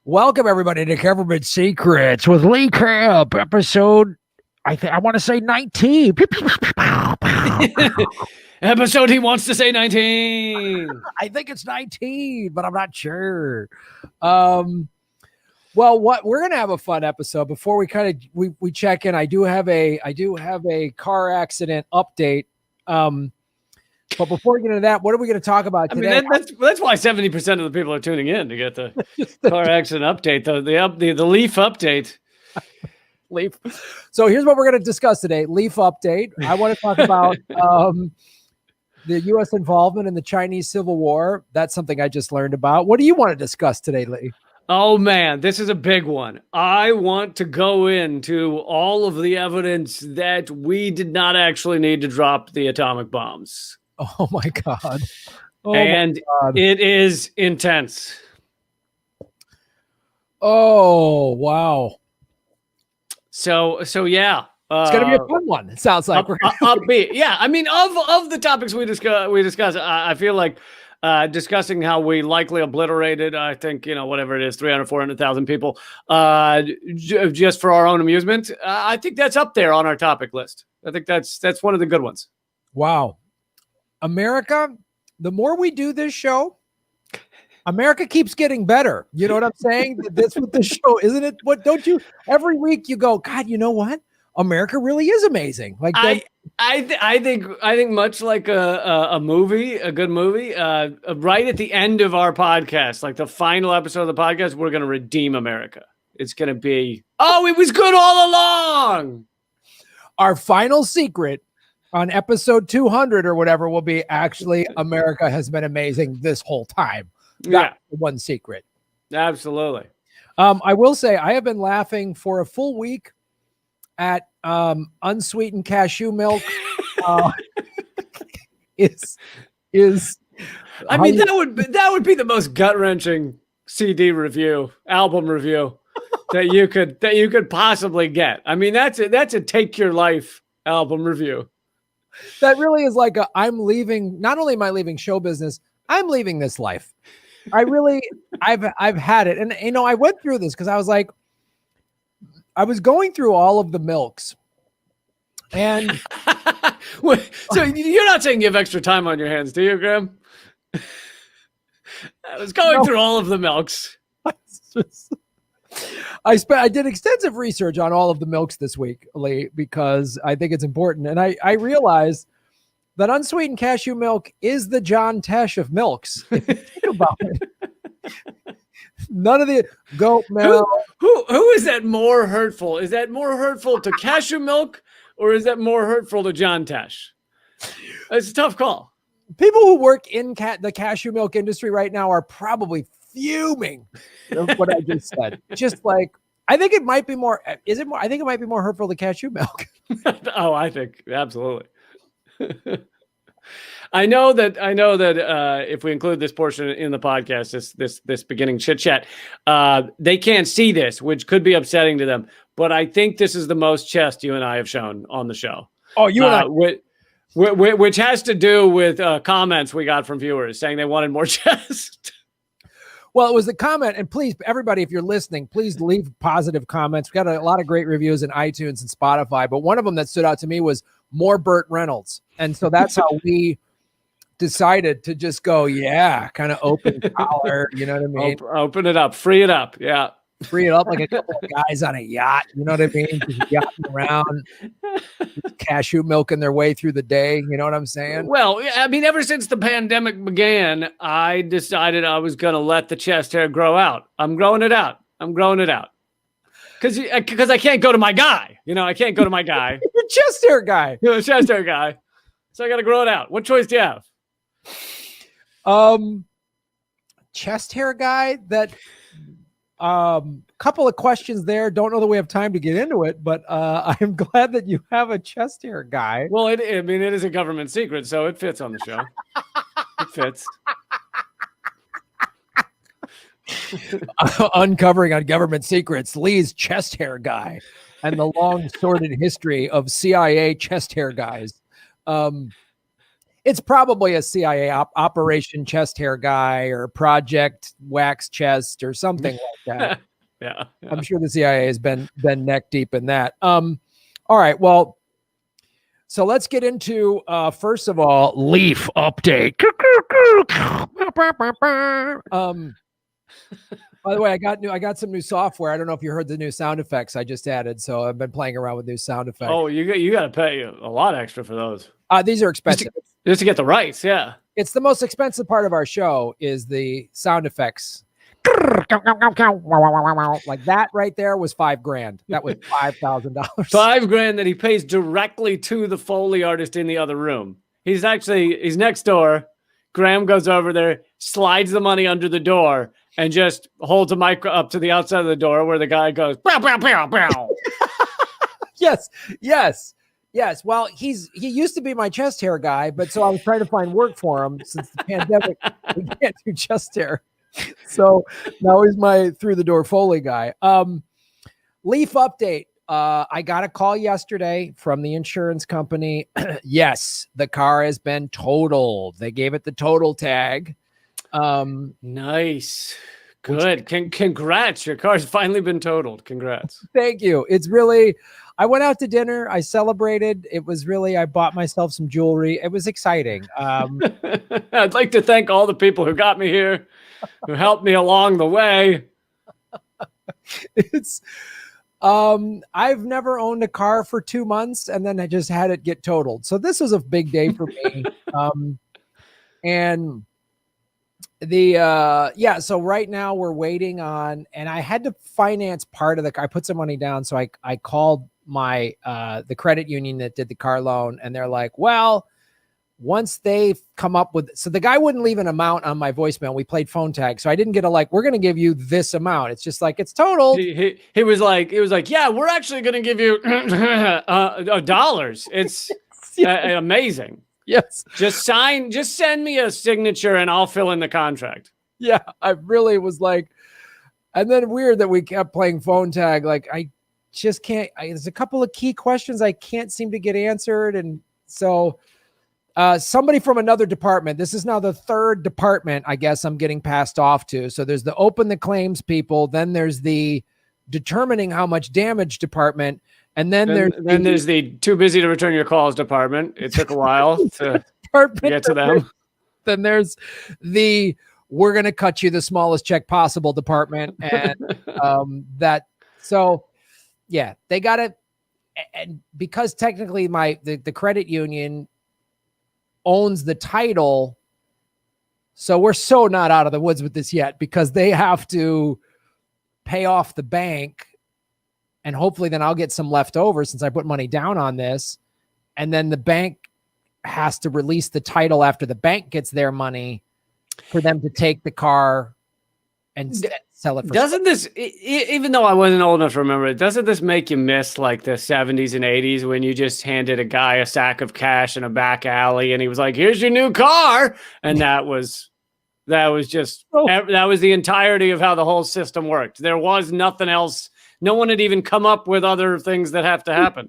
Welcome everybody to Government Secrets with Lee Camp, episode I want to say 19. Episode he wants to say 19. I think it's 19, but I'm not sure. Well, what we're gonna have a fun episode. Before we we check in, I do have a car accident update. But before we get into that, what are we going to talk about today? I mean, that's why 70% of the people are tuning in to get the car accident update, the Leaf update. Leaf. So here's what we're going to discuss today. Leaf update. I want to talk about the U.S. involvement in the Chinese Civil War. That's something I just learned about. What do you want to discuss today, Lee? Oh, man, this is a big one. I want to go into all of the evidence that we did not actually need to drop the atomic bombs. Oh, my God. It is intense. Oh, wow. So yeah. It's going to be a fun one. It sounds like. Upbeat. Yeah. I mean, of the topics we discuss, I feel like discussing how we likely obliterated, I think, whatever it is, 300,000, 400,000 people just for our own amusement. I think that's up there on our topic list. I think that's one of the good ones. Wow. America, the more we do this show, America keeps getting better. You know what I'm saying? That's what the show, isn't it? What don't you every week you go, God, you know what? America really is amazing. Like I think much like a movie, a good movie, right at the end of our podcast, like the final episode of the podcast, we're going to redeem America. It's going to be, it was good all along. Our final secret on episode 200 or whatever will be actually America has been amazing this whole time. That's the one secret. Absolutely. I will say I have been laughing for a full week at unsweetened cashew milk. That would be the most gut-wrenching CD review, album review that you could possibly get. I mean, that's a take your life album review. That really is like I'm leaving. Not only am I leaving show business, I'm leaving this life. I've had it. And, I went through this because I was like, I was going through all of the milks. And so you're not saying you have extra time on your hands, do you, Graham? I was going through all of the milks. I did extensive research on all of the milks this week, Lee, because I think it's important. And I realized that unsweetened cashew milk is the John Tesh of milks. If you think about it. None of the goat milk. Who is that more hurtful? Is that more hurtful to cashew milk or is that more hurtful to John Tesh? It's a tough call. People who work in the cashew milk industry right now are probably fuming of what I just said. Just like, I think it might be more. Is it more? I think it might be more hurtful to cashew milk. Oh, I think absolutely. I know that if we include this portion in the podcast, this beginning chit chat, they can't see this, which could be upsetting to them. But I think this is the most chest you and I have shown on the show. Oh, you and I. Which has to do with comments we got from viewers saying they wanted more chest. Well, it was a comment, and please, everybody, if you're listening, please leave positive comments. We got a lot of great reviews in iTunes and Spotify, but one of them that stood out to me was more Burt Reynolds. And so that's how we decided to just go, kind of open collar, you know what I mean? Open it up, free it up, yeah. Free it up like a couple of guys on a yacht, you know what I mean? Just yachting around, cashew milking their way through the day, you know what I'm saying? Well, I mean, ever since the pandemic began, I decided I was going to let the chest hair grow out. I'm growing it out. Because I can't go to my guy. I can't go to my guy. You're a chest hair guy. You're a chest hair guy. So I got to grow it out. What choice do you have? Chest hair guy that... couple of questions there. Don't know that we have time to get into it, but I'm glad that you have a chest hair guy. Well, it is a government secret, so it fits on the show. It fits. Uncovering on government secrets, Lee's chest hair guy and the long sordid history of CIA chest hair guys. It's probably a CIA Operation Chest Hair Guy or Project Wax Chest or something like that. Yeah. I'm sure the CIA has been neck deep in that. All right. Well, so let's get into first of all, Leaf update. By the way, I got some new software. I don't know if you heard the new sound effects I just added. So I've been playing around with new sound effects. Oh, you got to pay a lot extra for those. These are expensive. Just to get the rights, yeah. It's the most expensive part of our show is the sound effects. Like that right there was $5,000. That was $5,000. $5,000 that he pays directly to the Foley artist in the other room. He's next door. Graham goes over there, slides the money under the door, and just holds a mic up to the outside of the door where the guy goes, pow, pow, pow, pow. Yes. Well, he used to be my chest hair guy, but so I was trying to find work for him since the pandemic. We can't do chest hair. So now he's my through the door Foley guy. Leaf update. I got a call yesterday from the insurance company. Yes, the car has been totaled. They gave it the total tag. Nice. Good. Congrats. Your car's finally been totaled. Congrats. Thank you. It's really, I went out to dinner. I celebrated. It was really, I bought myself some jewelry. It was exciting. I'd like to thank all the people who got me here, who helped me along the way. I've never owned a car for 2 months, and then I just had it get totaled. So this was a big day for me. And so right now we're waiting on, and I had to finance part of the car. I put some money down. So I called my, the credit union that did the car loan, and they're like, well, once they come up with, so the guy wouldn't leave an amount on my voicemail. We played phone tag. So I didn't get we're going to give you this amount. It's just like, it's total. He was like, yeah, we're actually going to give you dollars. It's amazing. Yes. Just send me a signature and I'll fill in the contract. Yeah. I really was like, and then weird that we kept playing phone tag. Like I just can't, there's a couple of key questions I can't seem to get answered. And so somebody from another department, this is now the third department, I guess I'm getting passed off to. So there's the open the claims people. Then there's the determining how much damage department. And then there's the too busy to return your calls department. It took a while to get to them. Then there's the we're going to cut you the smallest check possible department. And so yeah, they got it. And because technically the credit union owns the title, so we're so not out of the woods with this yet, because they have to pay off the bank. And hopefully then I'll get some left over since I put money down on this. And then the bank has to release the title after the bank gets their money for them to take the car and sell it. Doesn't this, even though I wasn't old enough to remember it, doesn't this make you miss like the 70s and 80s when you just handed a guy a sack of cash in a back alley and he was like, here's your new car. And that was the entirety of how the whole system worked. There was nothing else. No one had even come up with other things that have to happen.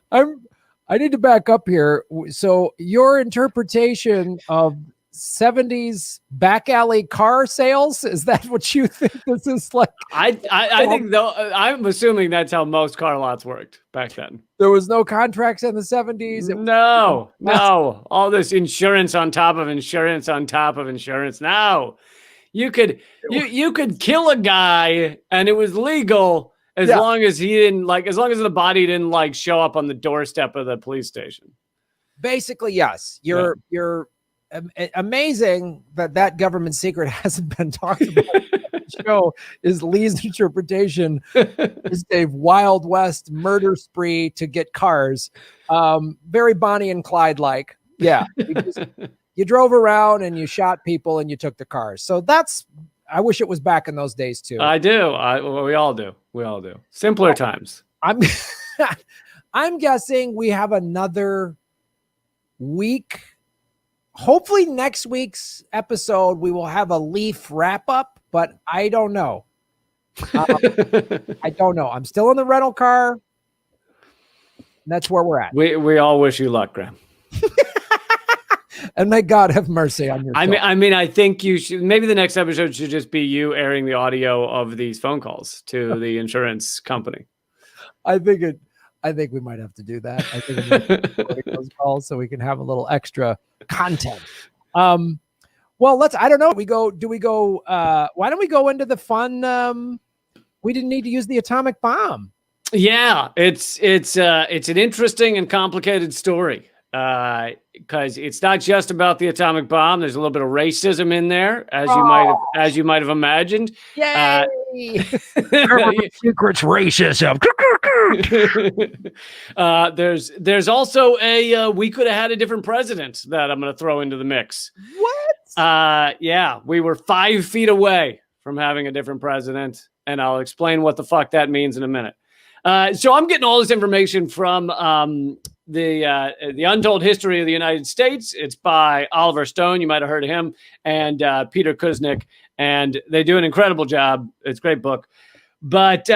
I need to back up here. So your interpretation of 70s back alley car sales, is that what you think this is like? I think though, I'm assuming that's how most car lots worked back then. There was no contracts in the 70s. No, all this insurance on top of insurance on top of insurance. No. You could kill a guy and it was legal as long as the body didn't show up on the doorstep of the police station. Basically, yes. You're amazing that government secret hasn't been talked about. The show is Lee's interpretation is a Wild West murder spree to get cars. Very Bonnie and Clyde like. Yeah. You drove around and you shot people and you took the cars. So I wish it was back in those days too. I do. We all do. Simpler times. I'm guessing we have another week. Hopefully next week's episode, we will have a Leaf wrap up, but I don't know. I don't know. I'm still in the rental car. That's where we're at. We all wish you luck, Graham. And may God have mercy on your soul. I think you should. Maybe the next episode should just be you airing the audio of these phone calls to the insurance company. I think we might have to do that. I think we might have to record those calls so we can have a little extra content. Well, I don't know. Do we go? Why don't we go into the fun? We didn't need to use the atomic bomb. Yeah, it's an interesting and complicated story. Because it's not just about the atomic bomb. There's a little bit of racism in there, as you might have imagined. Yay! Secret's racism. There's also a we could have had a different president that I'm going to throw into the mix. What? Yeah, we were 5 feet away from having a different president, and I'll explain what the fuck that means in a minute. So I'm getting all this information from the Untold History of the United States. It's by Oliver Stone. You might have heard of him, and Peter Kuznick, and they do an incredible job. It's a great book. But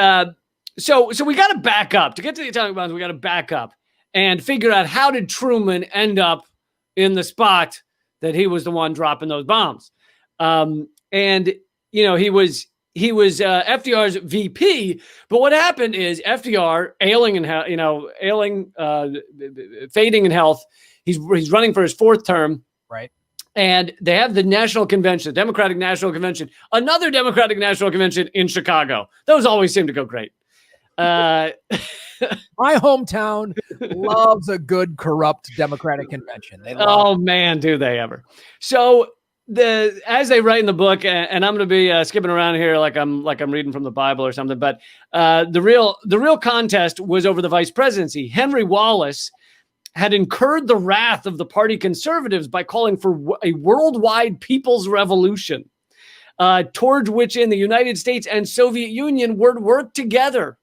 so we got to back up. To get to the atomic bombs, we got to back up and figure out how did Truman end up in the spot that he was the one dropping those bombs. And, you know, he was FDR's VP, but what happened is FDR, fading in health. He's running for his 4th term. Right. And they have the National Convention, Democratic National Convention, another Democratic National Convention in Chicago. Those always seem to go great. My hometown loves a good corrupt Democratic convention. Man, do they ever. So as they write in the book, and I'm going to be skipping around here like I'm reading from the Bible or something, but the real contest was over the vice presidency. Henry Wallace had incurred the wrath of the party conservatives by calling for a worldwide people's revolution, towards which in the United States and Soviet Union would work together.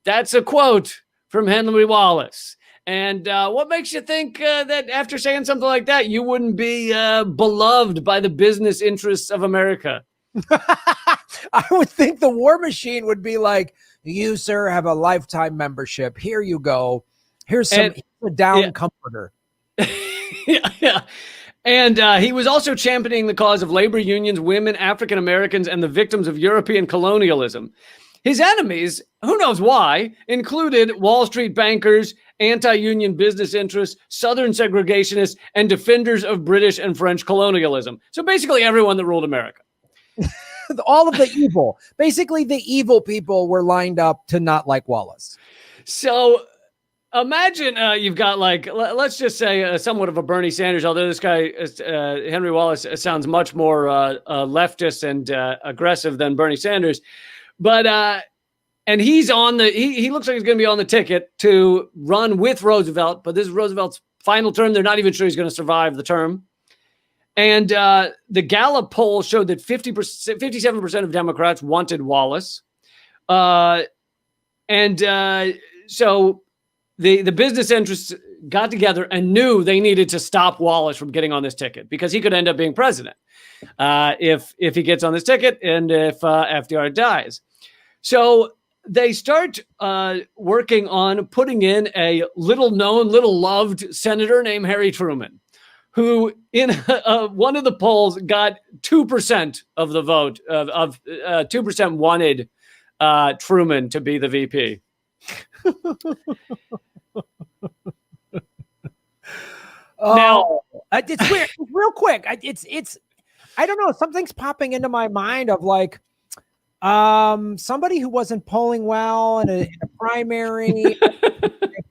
That's a quote from Henry Wallace. And what makes you think that after saying something like that, you wouldn't be beloved by the business interests of America? I would think the war machine would be like, you, sir, have a lifetime membership. Here you go. Here's a down comforter. Yeah. And he was also championing the cause of labor unions, women, African Americans, and the victims of European colonialism. His enemies, who knows why, included Wall Street bankers, anti-union business interests, Southern segregationists, and defenders of British and French colonialism. So basically everyone that ruled America. All of the evil. Basically the evil people were lined up to not like Wallace. So imagine you've got let's just say somewhat of a Bernie Sanders, although this guy, Henry Wallace, sounds much more leftist and aggressive than Bernie Sanders. But and he's on he looks like he's going to be on the ticket to run with Roosevelt, but this is Roosevelt's final term. They're not even sure he's going to survive the term. And the Gallup poll showed that 57% of Democrats wanted Wallace. So the business interests got together and knew they needed to stop Wallace from getting on this ticket because he could end up being president if he gets on this ticket and if FDR dies. So they start working on putting in a little-known, little-loved senator named Harry Truman, who in one of the polls got 2% of the vote, of 2% wanted Truman to be the VP. Now, it's weird. Real quick, it's I don't know. Something's popping into my mind of like somebody who wasn't polling well in a primary. They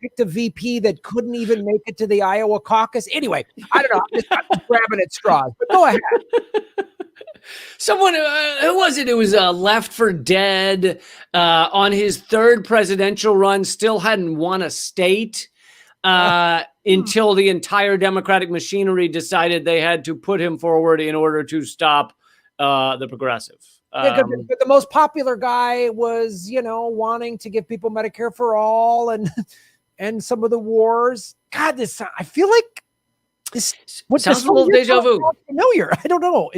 picked a VP that couldn't even make it to the Iowa caucus. Anyway, I don't know. I'm just grabbing at straws. But go ahead. Someone, who was it? It was Left for Dead on his 3rd presidential run, still hadn't won a state until the entire Democratic machinery decided they had to put him forward in order to stop the progressive. But the most popular guy was, wanting to give people Medicare for all and some of the wars. God, I feel like this sounds a little deja vu. Familiar. I don't know.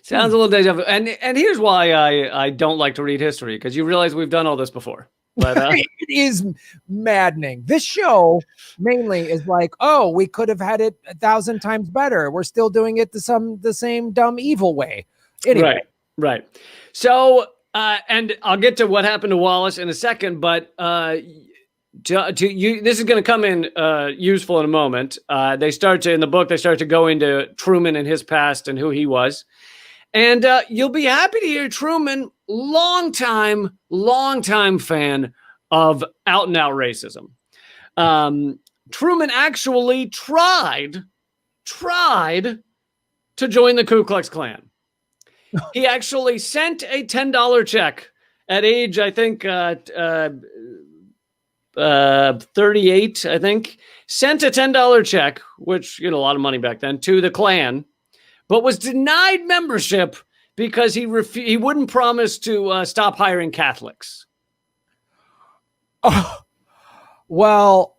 Sounds a little deja vu. And here's why I don't like to read history, because you realize we've done all this before. But it is maddening. This show mainly is like, oh, we could have had it 1,000 times better. We're still doing it the same dumb evil way. Anyway. Right. So, and I'll get to what happened to Wallace in a second, but this is going to come in useful in a moment. In the book, they start to go into Truman and his past and who he was. And you'll be happy to hear Truman, longtime fan of out-and-out racism. Truman actually tried to join the Ku Klux Klan. He actually sent a $10 check at age, I think, 38, I think. Sent a $10 check, which, a lot of money back then, to the Klan, but was denied membership because he wouldn't promise to stop hiring Catholics. Oh, well,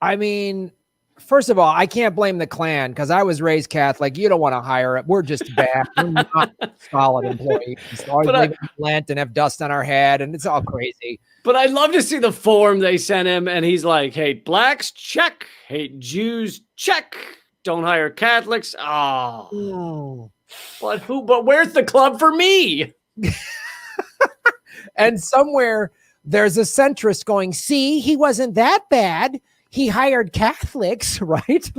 I mean, first of all, I can't blame the Klan because I was raised Catholic. You don't want to hire it. We're just bad. We're not solid employees. Always live in Lent and have dust on our head, and it's all crazy. But I'd love to see the form they sent him, and he's like, hate blacks, check. Hate Jews, check. Don't hire Catholics. Oh. But where's the club for me? And somewhere there's a centrist going, see, he wasn't that bad. He hired Catholics, right?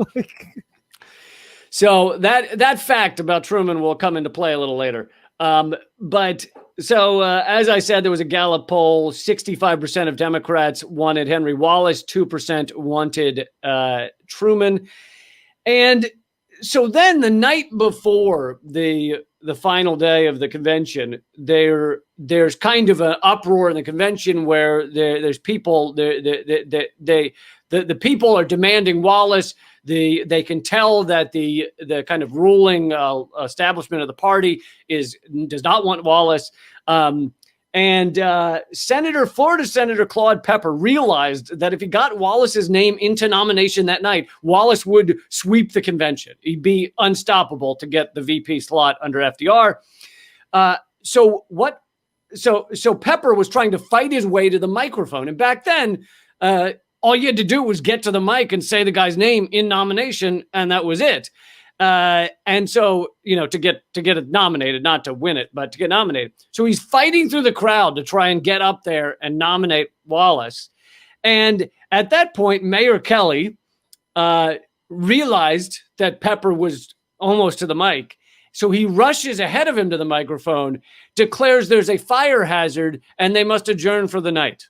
So that fact about Truman will come into play a little later. But as I said, there was a Gallup poll, 65% of Democrats wanted Henry Wallace, 2% wanted Truman. And so then the night before the final day of the convention, there's kind of an uproar in the convention where there's people, the people are demanding Wallace. They can tell that the kind of ruling establishment of the party does not want Wallace. And Florida Senator Claude Pepper realized that if he got Wallace's name into nomination that night, Wallace would sweep the convention. He'd be unstoppable to get the VP slot under FDR. So Pepper was trying to fight his way to the microphone. And back then, all you had to do was get to the mic and say the guy's name in nomination, and that was it. And so, to get it nominated, not to win it, but to get nominated. So he's fighting through the crowd to try and get up there and nominate Wallace. And at that point, Mayor Kelly realized that Pepper was almost to the mic. So he rushes ahead of him to the microphone, declares there's a fire hazard, and they must adjourn for the night.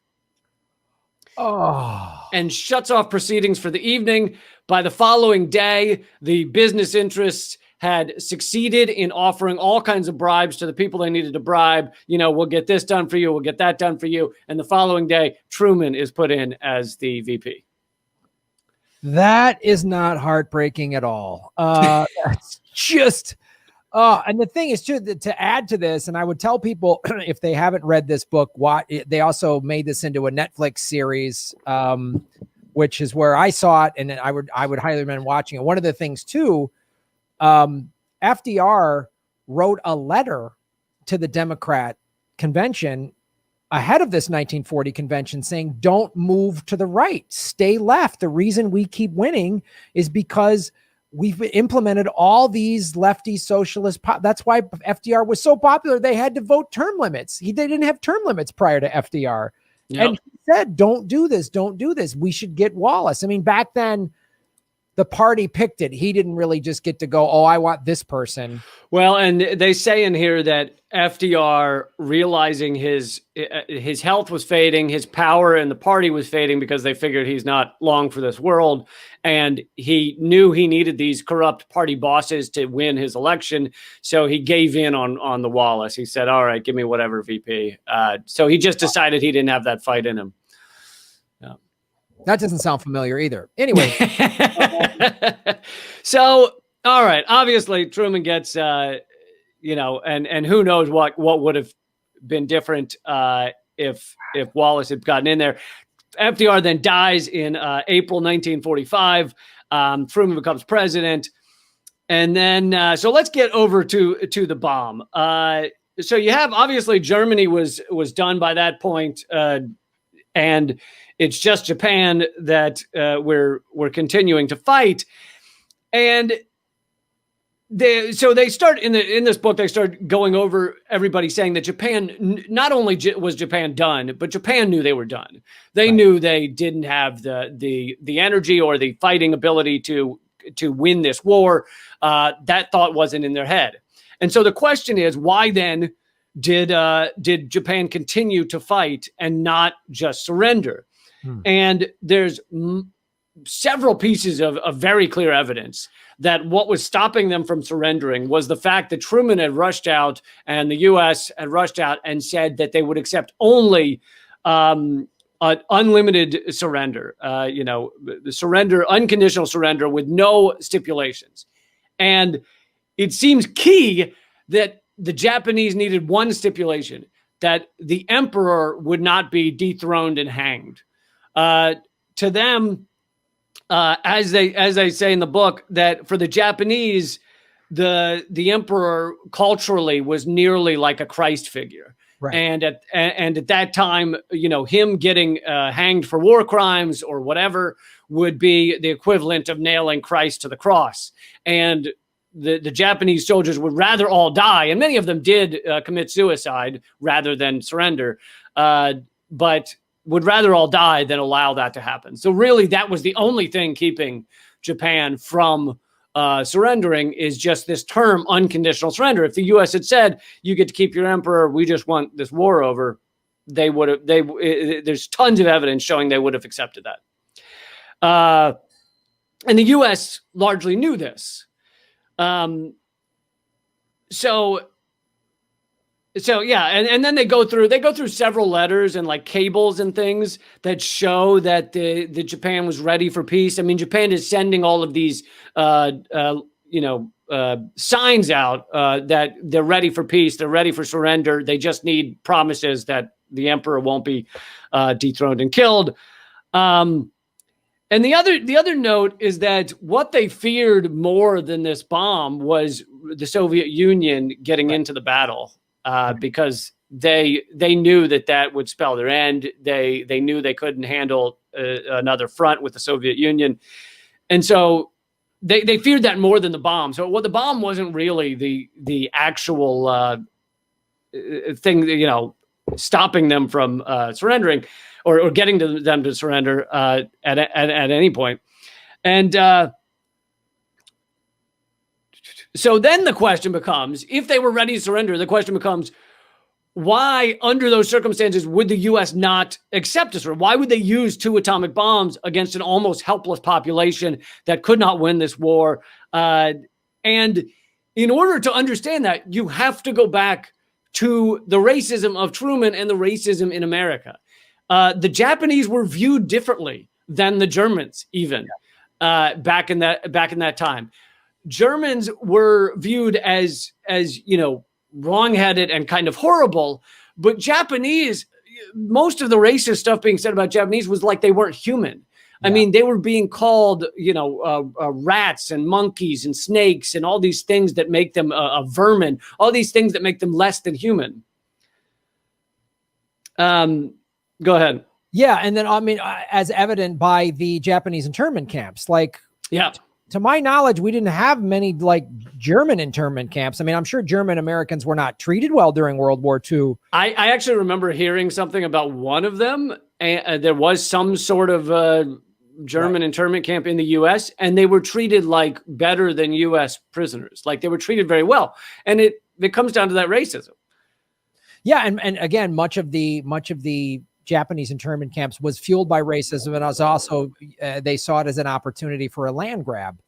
Oh. And shuts off proceedings for the evening. By the following day, the business interests had succeeded in offering all kinds of bribes to the people they needed to bribe. We'll get this done for you. We'll get that done for you. And the following day, Truman is put in as the VP. That is not heartbreaking at all. That's just... and the thing is, too, to add to this, and I would tell people if they haven't read this book, they also made this into a Netflix series, which is where I saw it, and I would highly recommend watching it. One of the things, too, FDR wrote a letter to the Democrat convention ahead of this 1940 convention saying, don't move to the right, stay left. The reason we keep winning is because we've implemented all these lefty socialist. That's why FDR was so popular. They had to vote term limits. They didn't have term limits prior to FDR. Yep. And he said, don't do this. Don't do this. We should get Wallace. I mean, back then, the party picked it. He didn't really just get to go, oh, I want this person. Well, and they say in here that FDR, realizing his health was fading, his power in the party was fading because they figured he's not long for this world. And he knew he needed these corrupt party bosses to win his election. So he gave in on the Wallace. He said, all right, give me whatever, VP. So he just decided he didn't have that fight in him. That doesn't sound familiar either. Anyway. So, all right. Obviously, Truman gets, and who knows what would have been different if Wallace had gotten in there. FDR then dies in April 1945. Truman becomes president. And then, so let's get over to the bomb. so you have, obviously, Germany was done by that point, and it's just Japan that we're continuing to fight. And they start in this book, they start going over everybody saying that Japan, not only was Japan done, but Japan knew they were done. They knew they didn't have the energy or the fighting ability to win this war. That thought wasn't in their head. And so the question is, why then did Japan continue to fight and not just surrender? And there's several pieces of very clear evidence that what was stopping them from surrendering was the fact that Truman had rushed out and the U.S. had rushed out and said that they would accept only an unlimited surrender, unconditional surrender with no stipulations. And it seems key that the Japanese needed one stipulation, that the emperor would not be dethroned and hanged. To them, as they say in the book, that for the Japanese, the emperor culturally was nearly like a Christ figure. Right. And at that time, him getting hanged for war crimes or whatever would be the equivalent of nailing Christ to the cross. And the Japanese soldiers would rather all die, and many of them did commit suicide rather than surrender, but would rather all die than allow that to happen. So really, that was the only thing keeping Japan from surrendering, is just this term unconditional surrender. If the U.S. had said, you get to keep your emperor, we just want this war over, they would have. There's tons of evidence showing they would have accepted that. And the U.S. largely knew this. So yeah, and then they go through several letters and like cables and things that show that the Japan was ready for peace. I mean, Japan is sending all of these signs out that they're ready for peace, they're ready for surrender. They just need promises that the emperor won't be dethroned and killed. And the other note is that what they feared more than this bomb was the Soviet Union getting into the battle. Because they knew that would spell their end. They knew they couldn't handle another front with the Soviet Union. And so they feared that more than the bomb. So the bomb wasn't really the actual thing, stopping them from surrendering or getting to them to surrender at any point. And so then the question becomes, if they were ready to surrender, the question becomes, why, under those circumstances, would the U.S. not accept a surrender? Why would they use 2 atomic bombs against an almost helpless population that could not win this war? And in order to understand that, you have to go back to the racism of Truman and the racism in America. The Japanese were viewed differently than the Germans, even back in that time. Germans were viewed as wrongheaded and kind of horrible, but Japanese, most of the racist stuff being said about Japanese was like they weren't human. Yeah. I mean, they were being called, rats and monkeys and snakes and all these things that make them a vermin, all these things that make them less than human. Go ahead. Yeah, and then as evident by the Japanese internment camps, to my knowledge, we didn't have many German internment camps. I mean, I'm sure German Americans were not treated well during World War II. I actually remember hearing something about one of them. And there was some sort of German internment camp in the U.S., and they were treated better than U.S. prisoners. They were treated very well. And it comes down to that racism. Yeah, and again, much of the Japanese internment camps was fueled by racism, and was also they saw it as an opportunity for a land grab.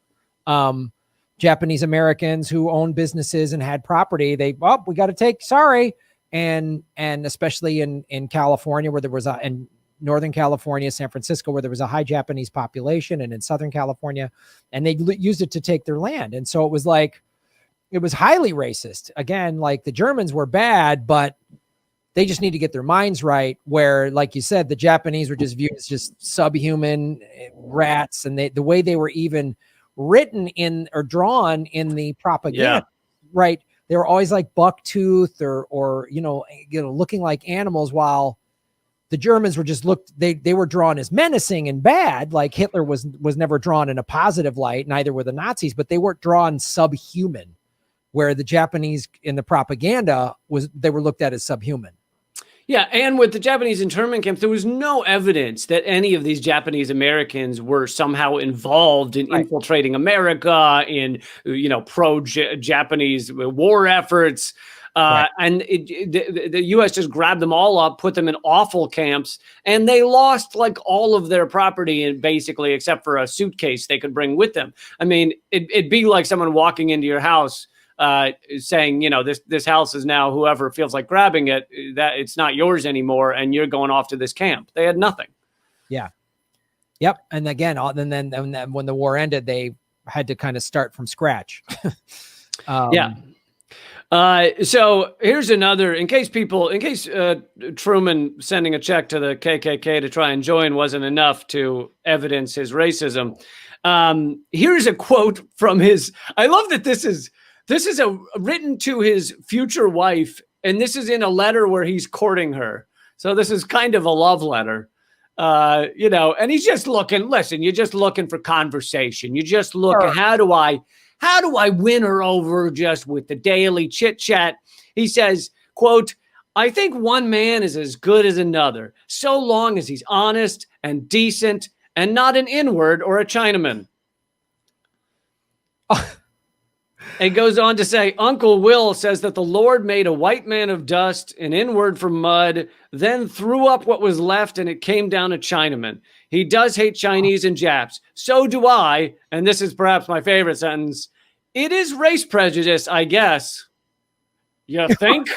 Japanese Americans who owned businesses and had property, we got to take, sorry, and especially in California, where there was in Northern California, San Francisco, where there was a high Japanese population, and in Southern California, and they used it to take their land, and so it was highly racist. Again, the Germans were bad, but they just need to get their minds right, where, like you said, the Japanese were just viewed as just subhuman rats. And the way they were even written in or drawn in the propaganda, right, they were always like buck-toothed or looking like animals, while the Germans were just they were drawn as menacing and bad. Like Hitler was never drawn in a positive light, neither were the Nazis, but they weren't drawn subhuman, where the Japanese in the propaganda they were looked at as subhuman. Yeah, and with the Japanese internment camps, there was no evidence that any of these Japanese Americans were somehow involved in infiltrating America, in pro-Japanese war efforts. And the U.S. just grabbed them all up, put them in awful camps, and they lost like all of their property, and basically, except for a suitcase they could bring with them. I mean, it'd be like someone walking into your house saying, this house is now whoever feels like grabbing it, that it's not yours anymore, and you're going off to this camp. They had nothing. Yeah. Yep. And again, and then when the war ended, they had to kind of start from scratch. So here's another, in case Truman sending a check to the KKK to try and join wasn't enough to evidence his racism. Here's a quote from I love that this is written to his future wife, and this is in a letter where he's courting her. So this is kind of a love letter, and he's just looking, you're just looking for conversation. You're just looking, how do I win her over just with the daily chit chat? He says, quote, "I think one man is as good as another, so long as he's honest and decent and not an inward or a Chinaman." It goes on to say, Uncle Will says that the Lord made a white man of dust, an inward from mud, then threw up what was left, and it came down a Chinaman. He does hate Chinese and Japs. So do I. And this is perhaps my favorite sentence. It is race prejudice, I guess. You think?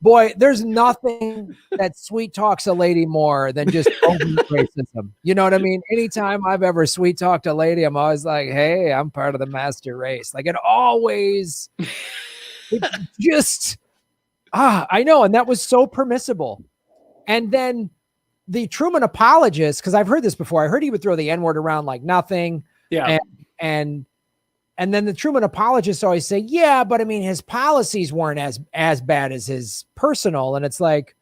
Boy, there's nothing that sweet talks a lady more than just overt racism. You know what I mean? Anytime I've ever sweet talked a lady, I'm always like, hey, I'm part of the master race. Like I know. And that was so permissible. And then the Truman apologists, because I've heard this before. I heard he would throw the N-word around like nothing. Yeah. And then the Truman apologists always say, yeah, but I mean, his policies weren't as bad as his personal. And it's like,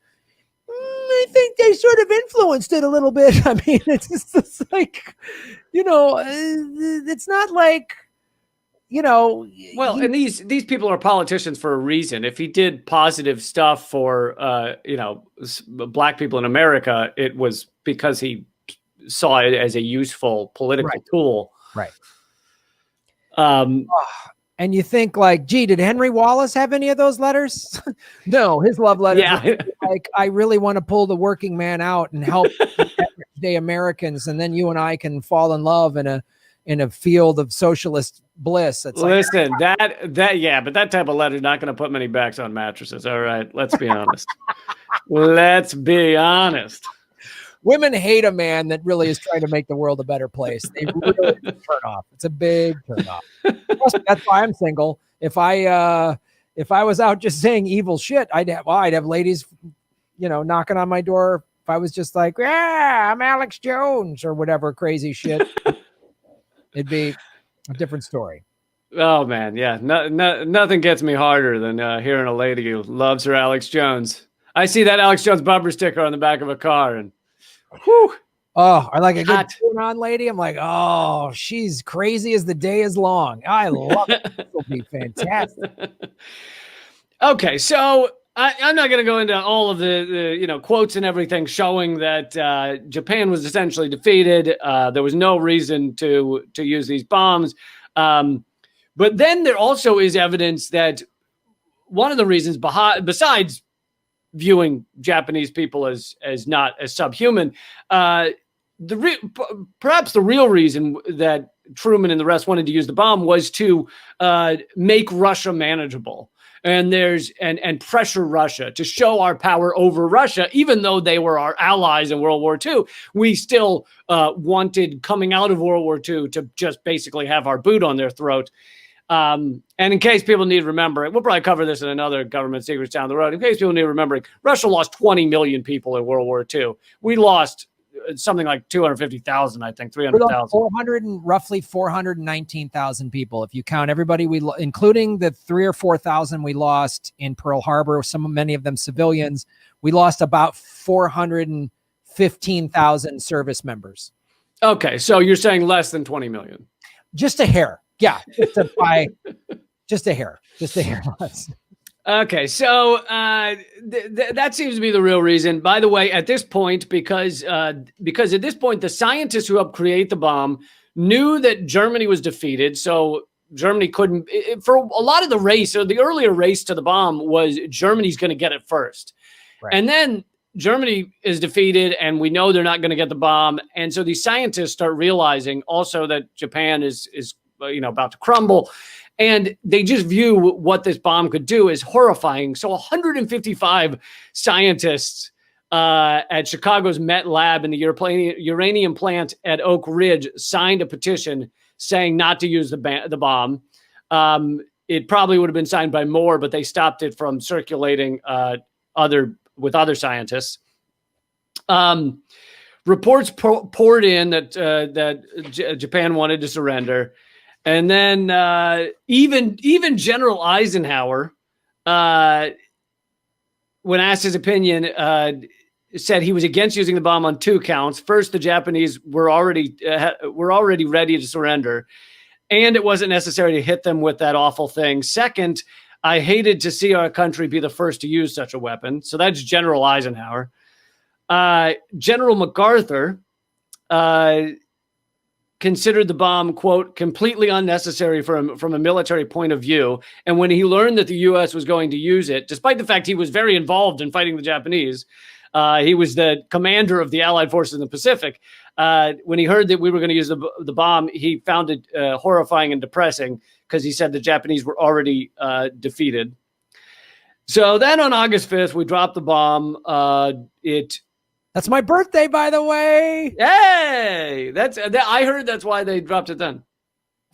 I think they sort of influenced it a little bit. I mean, it's like, it's not like, Well, and these people are politicians for a reason. If he did positive stuff for, black people in America, it was because he saw it as a useful political tool. Right. And you think like, gee, did Henry Wallace have any of those letters? No, his love letters. Yeah. Like, I really want to pull the working man out and help everyday Americans. And then you and I can fall in love in a field of socialist bliss. It's Listen, but that type of letter is not going to put many backs on mattresses. All right. Let's be honest. Let's be honest. Women hate a man that really is trying to make the world a better place. They really turn off. It's a big turn off. That's why I'm single. If I was out just saying evil shit, I'd have ladies, knocking on my door. If I was just like, yeah, I'm Alex Jones or whatever crazy shit, it'd be a different story. Oh man, yeah. Nothing gets me harder than hearing a lady who loves her Alex Jones. I see that Alex Jones bumper sticker on the back of a car and whew. Oh, I like a good turn-on lady. I'm like, oh, she's crazy as the day is long. I love it. This will be fantastic. Okay, so I'm not going to go into all of the quotes and everything showing that Japan was essentially defeated. There was no reason to use these bombs. But then there also is evidence that one of the reasons besides viewing Japanese people as not as subhuman, perhaps the real reason that Truman and the rest wanted to use the bomb was to make Russia manageable and pressure Russia to show our power over Russia. Even though they were our allies in World War II, we still wanted, coming out of World War II, to just basically have our boot on their throat. And in case people need remembering, we'll probably cover this in another government secrets down the road. In case people need remembering, Russia lost 20 million people in World War II. We lost something like 250,000, I think, 300,000. 400 and roughly 419,000 people. If you count everybody, including the 3,000 or 4,000 we lost in Pearl Harbor, many of them civilians, we lost about 415,000 service members. Okay, so you're saying less than 20 million. Just a hair. Yeah, just a hair less. Okay, so that seems to be the real reason. By the way, at this point, because at this point, the scientists who helped create the bomb knew that Germany was defeated, so Germany couldn't. For a lot of the race, or the earlier race to the bomb, was Germany's going to get it first, right. And then Germany is defeated, and we know they're not going to get the bomb, and so these scientists start realizing also that Japan is about to crumble. And they just view what this bomb could do as horrifying. So 155 scientists at Chicago's Met Lab in the uranium plant at Oak Ridge signed a petition saying not to use the bomb. It probably would have been signed by more, but they stopped it from circulating with other scientists. Reports poured in that Japan wanted to surrender. And then even General Eisenhower, when asked his opinion, said he was against using the bomb on two counts. First, the Japanese were already ready to surrender, and it wasn't necessary to hit them with that awful thing. Second, I hated to see our country be the first to use such a weapon. So that's General Eisenhower. General MacArthur considered the bomb, quote, completely unnecessary from a military point of view. And when he learned that the U.S. was going to use it, despite the fact he was very involved in fighting the Japanese, he was the commander of the Allied forces in the Pacific. When he heard that we were going to use the bomb, he found it horrifying and depressing because he said the Japanese were already defeated. So then on August 5th, we dropped the bomb. That's my birthday, by the way. Hey, I heard that's why they dropped it then.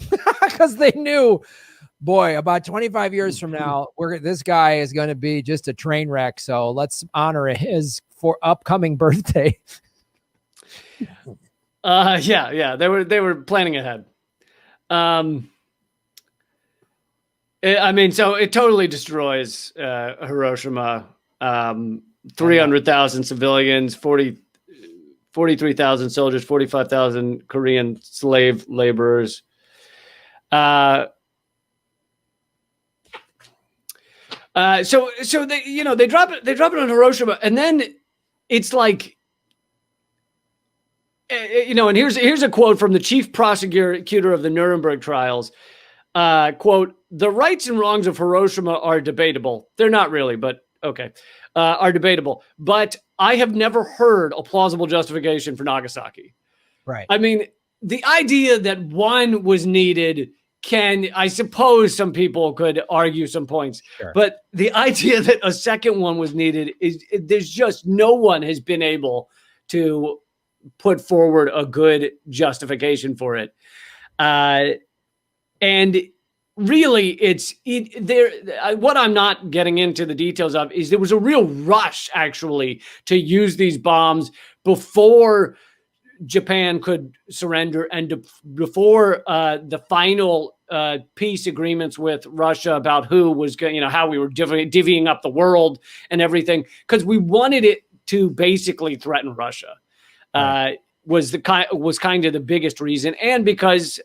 Because they knew, boy, about 25 years from now, this guy is going to be just a train wreck. So let's honor his upcoming birthday. Yeah. They were planning ahead. So it totally destroys Hiroshima. 300,000 civilians, 43,000 soldiers, 45,000 Korean slave laborers. So they drop it on Hiroshima, and then it's like, and here's a quote from the chief prosecutor of the Nuremberg trials. Quote, "The rights and wrongs of Hiroshima are debatable. They're not really, but okay. Are debatable, but I have never heard a plausible justification for Nagasaki." Right. I mean, the idea that one was needed I suppose some people could argue some points, sure. But the idea that a second one was needed there's just no one has been able to put forward a good justification for it. And really, what I'm not getting into the details of is there was a real rush, actually, to use these bombs before Japan could surrender and before the final peace agreements with Russia about who was going, how we were divvying up the world and everything, because we wanted it to basically threaten Russia. Right. Was kind of the biggest reason, and because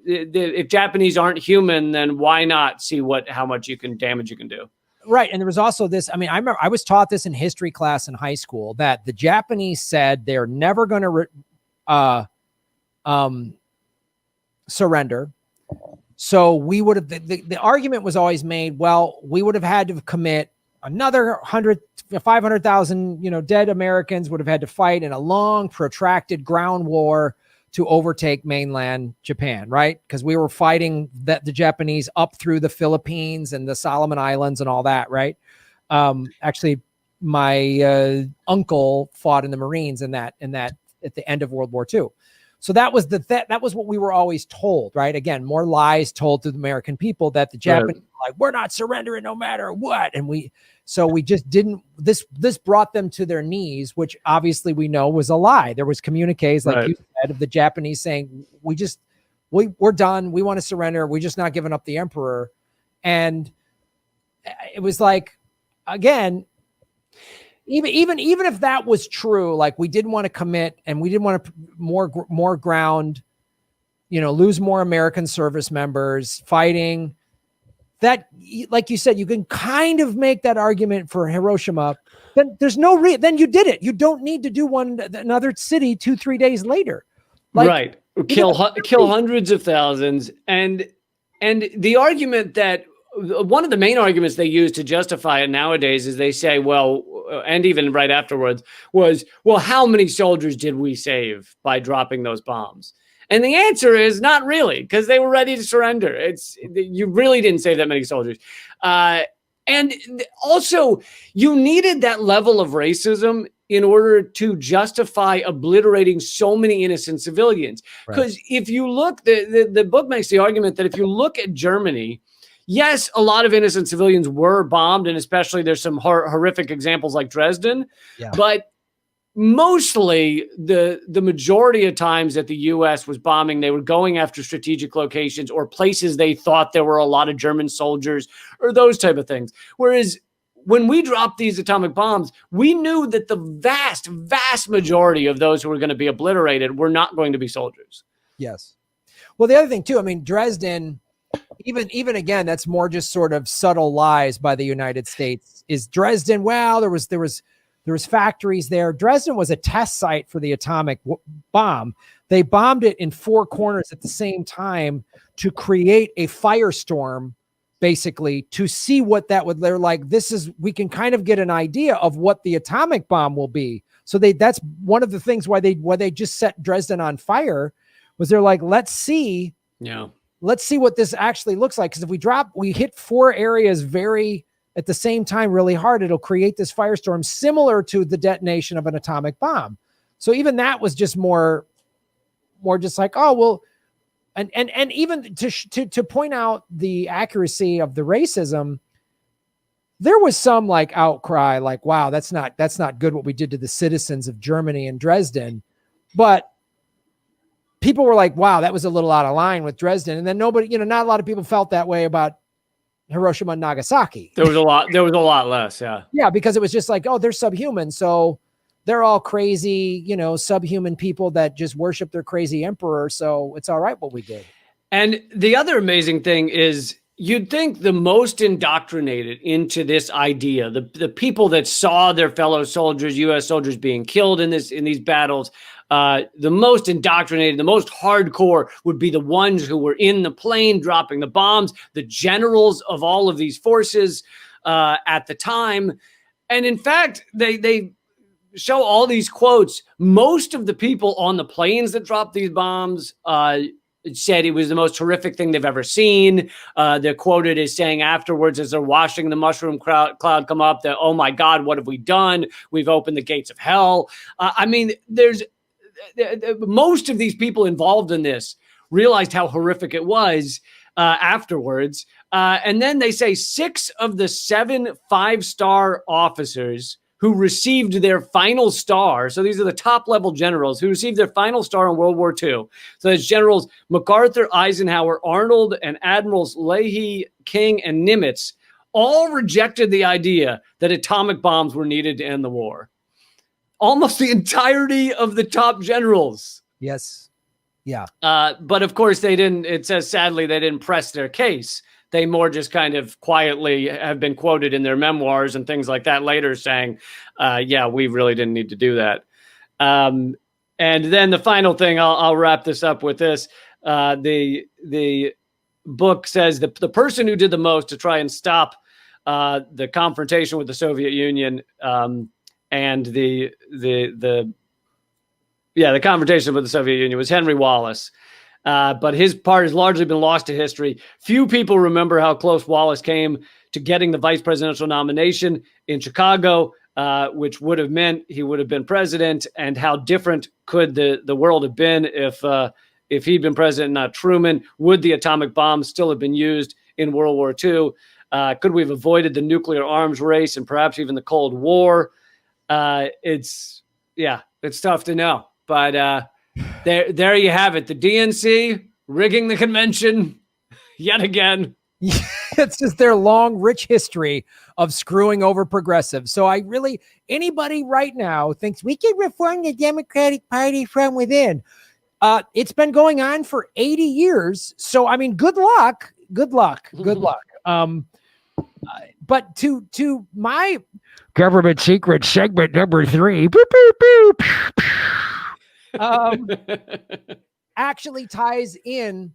if Japanese aren't human, then why not see how much damage you can do? Right. And there was also this, I remember I was taught this in history class in high school, that the Japanese said they're never going to surrender. So we would have, the argument was always made, well, we would have had to commit another 500,000, dead Americans would have had to fight in a long, protracted ground war to overtake mainland Japan, right? Because we were fighting the Japanese up through the Philippines and the Solomon Islands and all that, right? Actually, my uncle fought in the Marines in that at the end of World War II. So that was that was what we were always told, right? Again, more lies told to the American people that the Japanese were like, we're not surrendering no matter what. And we just didn't, this brought them to their knees, which obviously we know was a lie. There was communiques, like you said, of the Japanese saying, we're done. We want to surrender. We're just not giving up the emperor. And it was like, again, even if that was true, like we didn't want to commit and we didn't want to more ground, lose more American service members fighting. That, like you said, you can kind of make that argument for Hiroshima. Then there's no then you did it. You don't need to do another city 2-3 days later. Right. Kill hundreds of thousands. And the argument that one of the main arguments they use to justify it nowadays is they say, well, and even right afterwards was, well, how many soldiers did we save by dropping those bombs? And the answer is not really, because they were ready to surrender. You really didn't save that many soldiers. And also, you needed that level of racism in order to justify obliterating so many innocent civilians. Because if you look, the book makes the argument that if you look at Germany, yes, a lot of innocent civilians were bombed, and especially there's some horrific examples like Dresden, but mostly the majority of times that the U.S. was bombing, they were going after strategic locations or places they thought there were a lot of German soldiers or those type of things. Whereas when we dropped these atomic bombs, we knew that the vast, vast majority of those who were going to be obliterated were not going to be soldiers. Yes. Well, the other thing too, I mean, Dresden, even again, that's more just sort of subtle lies by the United States. Is Dresden, well, there was factories there. Dresden was a test site for the atomic bomb. They bombed it in 4 corners at the same time to create a firestorm, basically, to see what that would, they're like, we can kind of get an idea of what the atomic bomb will be. So that's one of the things why they just set Dresden on fire, was they're like, let's see what this actually looks like. Because if we hit 4 areas at the same time really hard, it'll create this firestorm similar to the detonation of an atomic bomb. So even that was just more just like, oh, well, and even to point out the accuracy of the racism, there was some like outcry, like, wow, that's not good what we did to the citizens of Germany and Dresden. But people were like, wow, that was a little out of line with Dresden. And then nobody, not a lot of people felt that way about Hiroshima and Nagasaki. There was a lot less. Yeah. Yeah. Because it was just like, oh, they're subhuman. So they're all crazy, subhuman people that just worship their crazy emperor. So it's all right what we did. And the other amazing thing is, you'd think the most indoctrinated into this idea, the people that saw their fellow soldiers, U.S. soldiers, being killed in these battles, the most indoctrinated, the most hardcore would be the ones who were in the plane dropping the bombs, the generals of all of these forces at the time. And in fact, they show all these quotes. Most of the people on the planes that dropped these bombs said it was the most horrific thing they've ever seen. They're quoted as saying afterwards, as they're watching the mushroom cloud come up, that, oh my God, what have we done? We've opened the gates of hell. I mean, there's most of these people involved in this realized how horrific it was afterwards. And then they say 6 of the 7 5-star officers who received their final star. So these are the top level generals who received their final star in World War II. So it's Generals MacArthur, Eisenhower, Arnold, and Admirals Leahy, King, and Nimitz all rejected the idea that atomic bombs were needed to end the war. Almost the entirety of the top generals. Yes. Yeah. But of course it says sadly they didn't press their case. They more just kind of quietly have been quoted in their memoirs and things like that later saying, yeah, we really didn't need to do that. And then the final thing, I'll wrap this up with this. The book says the person who did the most to try and stop the confrontation with the Soviet Union and the confrontation with the Soviet Union was Henry Wallace. But his part has largely been lost to history. Few people remember how close Wallace came to getting the vice presidential nomination in Chicago. which would have meant he would have been president, and how different could the world have been if he'd been president, not Truman? Would the atomic bomb still have been used in World War II? Could we have avoided the nuclear arms race and perhaps even the Cold War? It's tough to know. But there you have it. The DNC rigging the convention yet again. It's just their long, rich history of screwing over progressives. So anybody right now thinks we can reform the Democratic Party from within. It's been going on for 80 years. So, I mean, good luck. But to my government secret segment number 3, boop, boop, boop, actually ties in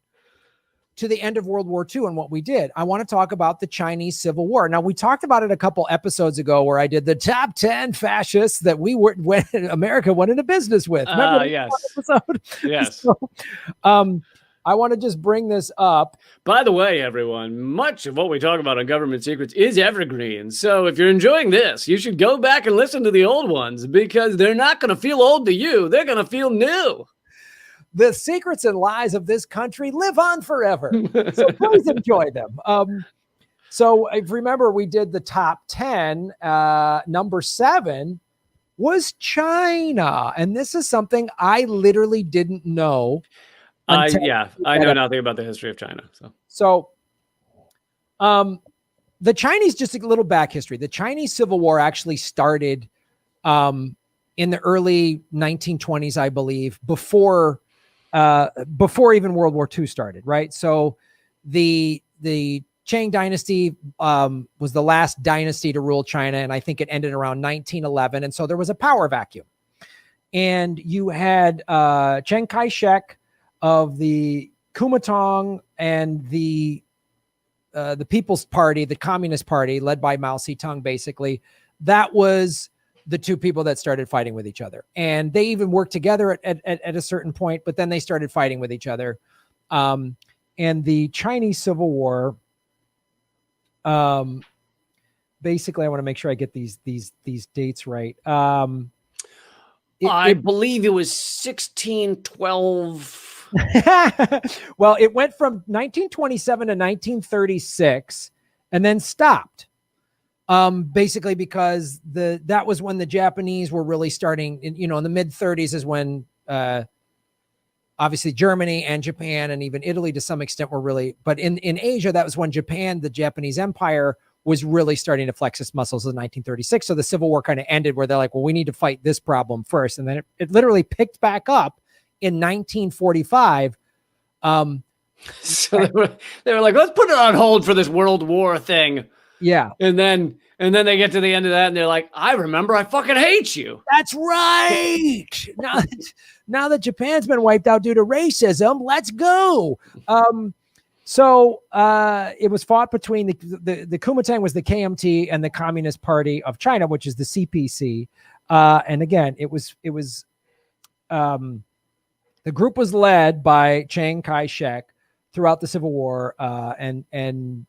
to the end of World War II and what we did. I want to talk about the Chinese Civil War. Now, we talked about it a couple episodes ago where I did the top 10 fascists that when America went into business with. Remember yes. episode? Yes. So, I want to just bring this up. By the way, everyone, much of what we talk about on government secrets is evergreen. So if you're enjoying this, you should go back and listen to the old ones, because they're not going to feel old to you. They're going to feel new. The secrets and lies of this country live on forever. So please enjoy them. So if you remember, we did the top 10. Number 7 was China. And this is something I literally didn't know. I know nothing about the history of China. So the Chinese, just a little back history. The Chinese Civil War actually started in the early 1920s, I believe, before even World War II started, right? So the Qing dynasty was the last dynasty to rule China, and I think it ended around 1911. And so there was a power vacuum. And you had Chiang Kai-shek of the Kuomintang and the People's Party, the Communist Party, led by Mao Zedong, basically. That was the two people that started fighting with each other. And they even worked together at a certain point, but then they started fighting with each other. And the Chinese Civil War, basically, I want to make sure I get these dates right. I believe it was 1612. Well, it went from 1927 to 1936 and then stopped. Basically because that was when the Japanese were really starting, in the mid 30s is when obviously Germany and Japan and even Italy to some extent were really, but in Asia, that was when Japan, the Japanese Empire, was really starting to flex its muscles in 1936. So the Civil War kind of ended where they're like, well, we need to fight this problem first. And then it literally picked back up in 1945. So they were like, let's put it on hold for this World War thing. Yeah. And then they get to the end of that and they're like, I remember, I fucking hate you. That's right. Now that Japan's been wiped out due to racism, let's go. So it was fought between the Kuomintang was the KMT and the Communist Party of China, which is the CPC. And again, it was the group was led by Chiang Kai-shek throughout the Civil War, and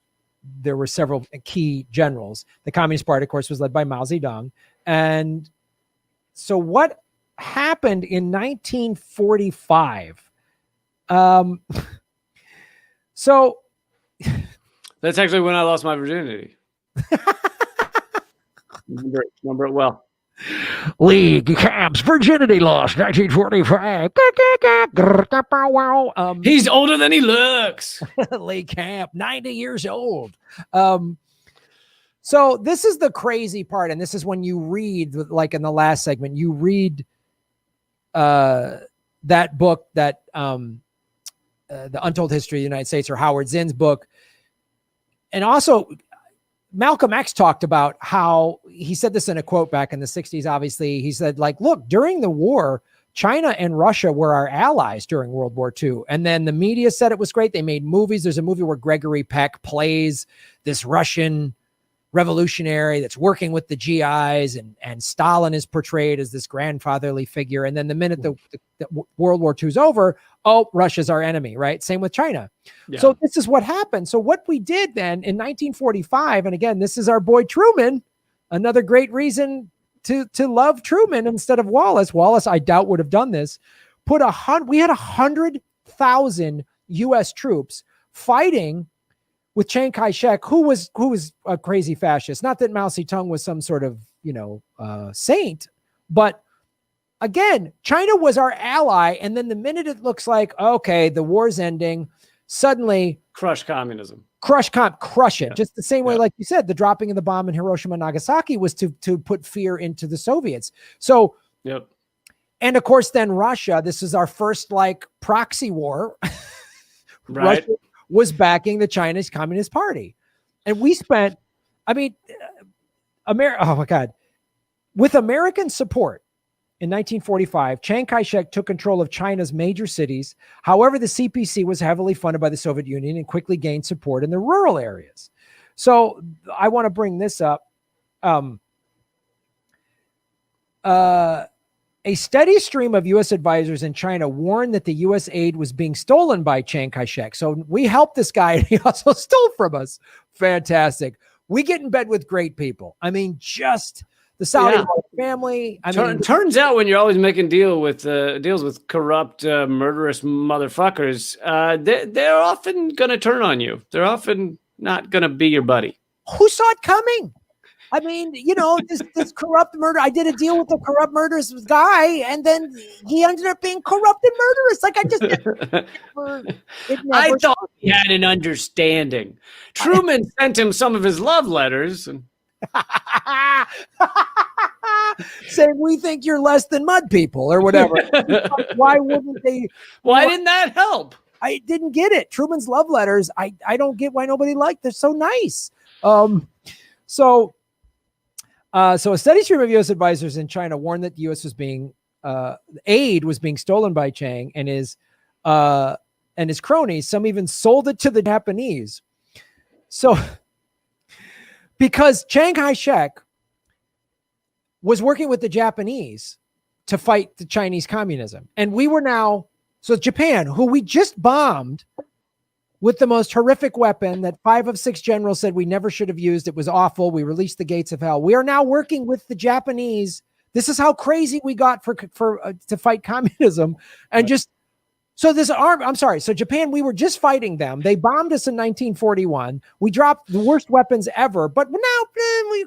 there were several key generals. The Communist Party, of course, was led by Mao Zedong. And so what happened in 1945? So that's actually when I lost my virginity. Remember it well. League Camps virginity loss 1945. He's older than he looks. Lee Camp, 90 years old. So this is the crazy part, and this is when you read, like in the last segment, you read that book, that the Untold History of the United States, or Howard Zinn's book. And also Malcolm X talked about how, he said this in a quote back in the 60s, obviously. He said, like, look, during the war, China and Russia were our allies during World War II. And then the media said it was great. They made movies. There's a movie where Gregory Peck plays this Russian revolutionary that's working with the GIs, and Stalin is portrayed as this grandfatherly figure. And then the minute the World War II is over, oh, Russia's our enemy, right? Same with China. Yeah. So this is what happened. So what we did then in 1945, and again, this is our boy Truman, another great reason to love Truman instead of Wallace. Wallace, I doubt, would have done this. We had 100,000 U.S. troops fighting with Chiang Kai-shek, who was a crazy fascist. Not that Mao Zedong was some sort of, saint, but again, China was our ally. And then the minute it looks like, okay, the war's ending, suddenly crush communism, crush it. Yeah. Just the same way, like you said, the dropping of the bomb in Hiroshima and Nagasaki was to put fear into the Soviets. So, yep. And of course, then Russia, this is our first proxy war. Right. Russia was backing the Chinese Communist Party. And we spent, oh my God, with American support in 1945, Chiang Kai-shek took control of China's major cities. However, the CPC was heavily funded by the Soviet Union and quickly gained support in the rural areas. So I want to bring this up. A steady stream of U.S. advisors in China warned that the U.S. aid was being stolen by Chiang Kai-shek. So we helped this guy, and he also stole from us. Fantastic. We get in bed with great people. I mean, just the Saudi family. Turns out when you're always making deals with corrupt, murderous motherfuckers, they're often going to turn on you. They're often not going to be your buddy. Who saw it coming? I mean, this corrupt murder. I did a deal with the corrupt murderous guy, and then he ended up being corrupt and murderous. I thought he had an understanding. Truman sent him some of his love letters. Saying, we think you're less than mud people or whatever. Why wouldn't they? Why didn't that help? I didn't get it. Truman's love letters. I don't get why nobody liked. They're so nice. So a steady stream of U.S. advisors in China warned that the U.S. was aid was being stolen by Chiang and his cronies. Some even sold it to the Japanese. So, because Chiang Kai-shek was working with the Japanese to fight the Chinese communism, and Japan, who we just bombed with the most horrific weapon that 5 of 6 generals said we never should have used. It was awful. We released the gates of hell. We are now working with the Japanese. This is how crazy we got to fight communism. And so Japan, we were just fighting them. They bombed us in 1941. We dropped the worst weapons ever. But now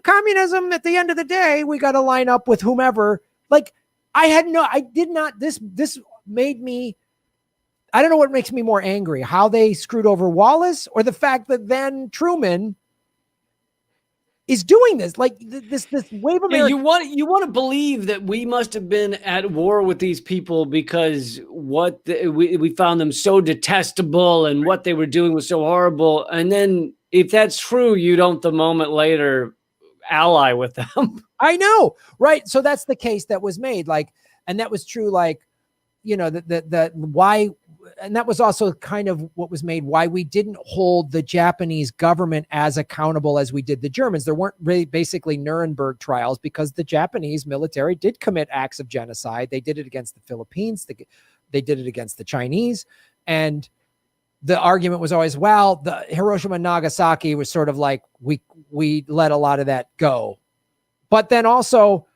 communism, at the end of the day, we got to line up with whomever. This made me, I don't know what makes me more angry, how they screwed over Wallace or the fact that then Truman is doing this, this wave of America. You want to believe that we must have been at war with these people because we found them so detestable and what they were doing was so horrible. And then if that's true, you don't the moment later ally with them. I know. Right. So that's the case that was made. And that was true. Why, and that was also kind of what was made, why we didn't hold the Japanese government as accountable as we did the Germans. There weren't really basically Nuremberg trials because the Japanese military did commit acts of genocide. They did it against the Philippines. They did it against the Chinese. And the argument was always, well, the Hiroshima and Nagasaki was sort of like, we let a lot of that go. But then also,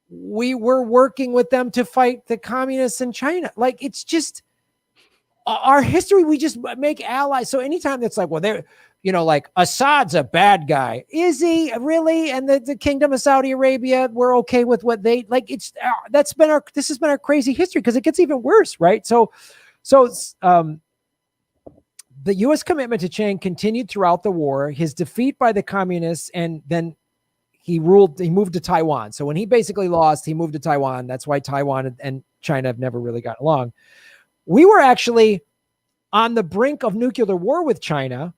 we were working with them to fight the communists in China. It's just our history. We just make allies. So anytime that's Assad's a bad guy. Is he really? And the Kingdom of Saudi Arabia, we're okay with what they this has been our crazy history because it gets even worse. Right. So the U.S. commitment to Chiang continued throughout the war. His defeat by the communists, and then he moved to Taiwan. So when he basically lost, he moved to Taiwan. That's why Taiwan and China have never really gotten along. We were actually on the brink of nuclear war with China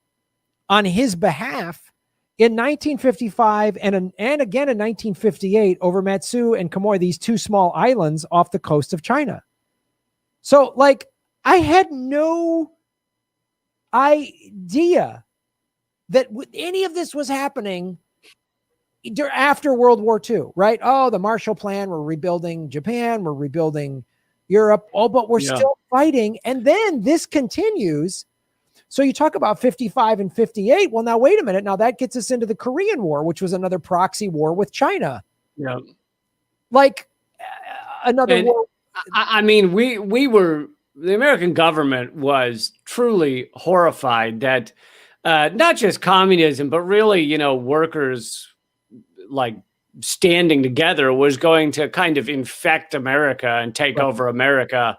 on his behalf in 1955 and again in 1958 over Matsu and Quemoy, these 2 small islands off the coast of China. So I had no idea that any of this was happening after World War II, right? Oh, the Marshall Plan, we're rebuilding Japan, we're rebuilding Europe. But we're still fighting. And then this continues. So you talk about 55 and 58. Well, now, wait a minute. Now that gets us into the Korean War, which was another proxy war with China. Yeah. Like another And war. I mean, the American government was truly horrified that not just communism, but really, workers like standing together was going to kind of infect America and take over America.